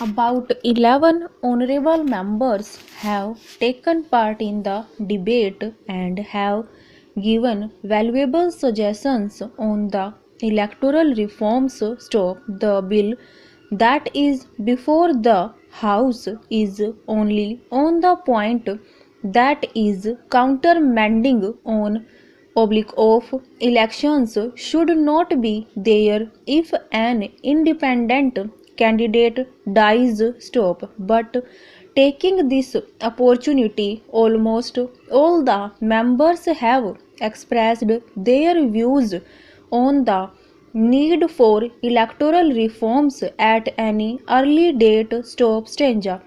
About 11 honorable members have taken part in the debate and have given valuable suggestions on the electoral reforms. The bill that is before the House is only on the point that is countermanding on public of elections should not be there if an independent candidate dies. But taking this opportunity, almost all the members have expressed their views on the need for electoral reforms at any early date. Stranger,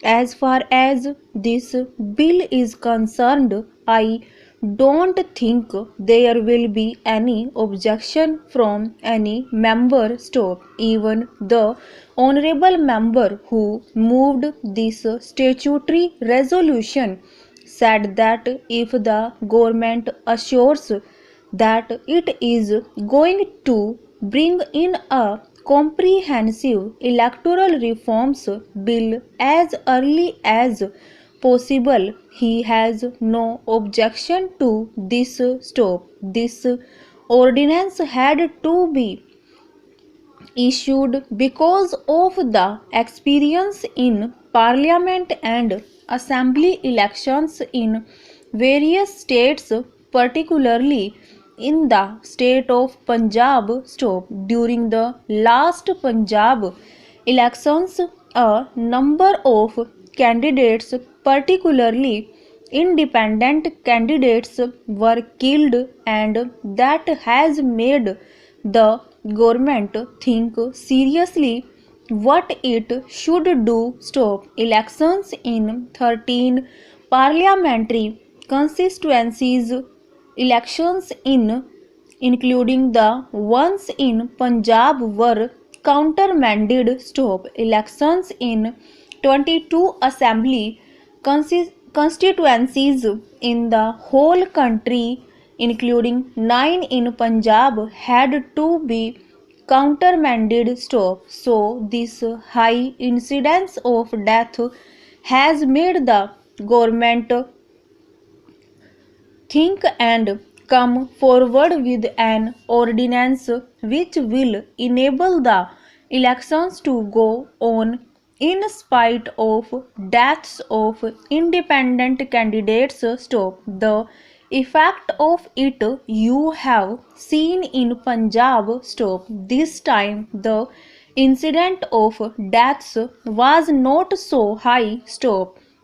as far as this bill is concerned, I don't think there will be any objection from any member. Even the honorable member who moved this statutory resolution said that if the government assures that it is going to bring in a comprehensive electoral reforms bill as early as possible, he has no objection to this. This ordinance had to be issued because of the experience in parliament and assembly elections in various states, particularly in the state of Punjab. During the last Punjab elections, a number of candidates, particularly independent candidates, were killed, and that has made the government think seriously what it should do. Elections in 13 parliamentary constituencies, elections including the ones in Punjab, were countermanded. Elections in 22 assembly constituencies in the whole country, including 9 in Punjab, had to be countermanded. So this high incidence of death has made the government think and come forward with an ordinance which will enable the elections to go on in spite of deaths of independent candidates. The effect of it you have seen in Punjab. This time the incident of deaths was not so high.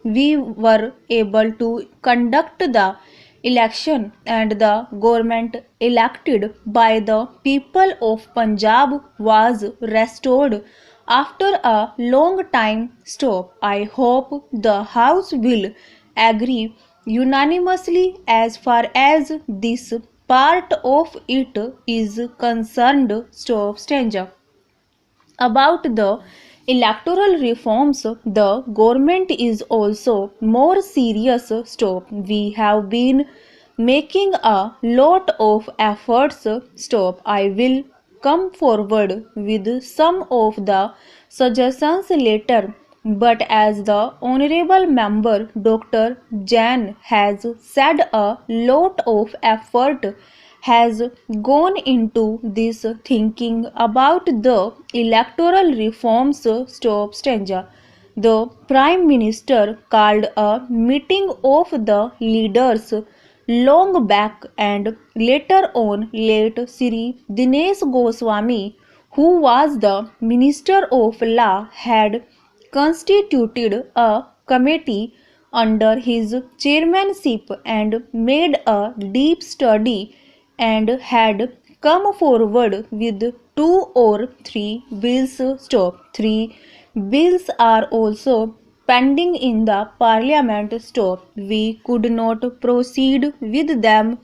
We were able to conduct the election and the government elected by the people of Punjab was restored after a long time. I hope the House will agree unanimously as far as this part of it is concerned. Stranger, about the electoral reforms, the government is also more serious. We have been making a lot of efforts. I will come forward with some of the suggestions later. But as the Honorable Member Dr. Jain has said, a lot of effort has gone into this thinking about the electoral reforms. Stranger, the Prime Minister called a meeting of the leaders long back, and later on late Sri Dinesh Goswami, who was the Minister of Law, had constituted a committee under his chairmanship and made a deep study and had come forward with 2 or 3 bills. 3 bills are also pending in the parliament. We could not proceed with them.